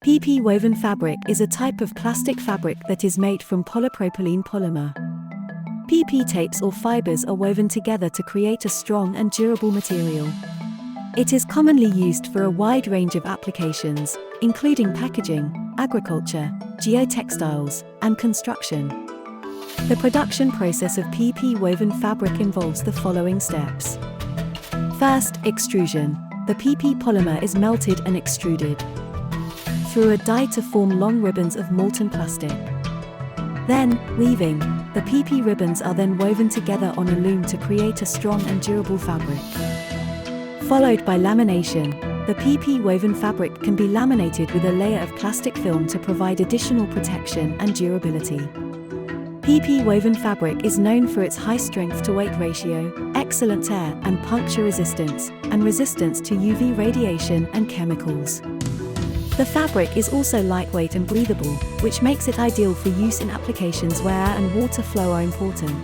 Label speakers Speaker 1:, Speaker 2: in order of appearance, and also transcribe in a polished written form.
Speaker 1: PP woven fabric is a type of plastic fabric that is made from polypropylene polymer. PP tapes or fibers are woven together to create a strong and durable material. It is commonly used for a wide range of applications, including packaging, agriculture, geotextiles, and construction. The production process of PP woven fabric involves the following steps. First, extrusion. The PP polymer is melted and extruded through a die to form long ribbons of molten plastic. Then, weaving. The PP ribbons are then woven together on a loom to create a strong and durable fabric. Followed by lamination. The PP woven fabric can be laminated with a layer of plastic film to provide additional protection and durability. PP woven fabric is known for its high strength-to-weight ratio, excellent tear and puncture resistance, and resistance to UV radiation and chemicals. The fabric is also lightweight and breathable, which makes it ideal for use in applications where air and water flow are important.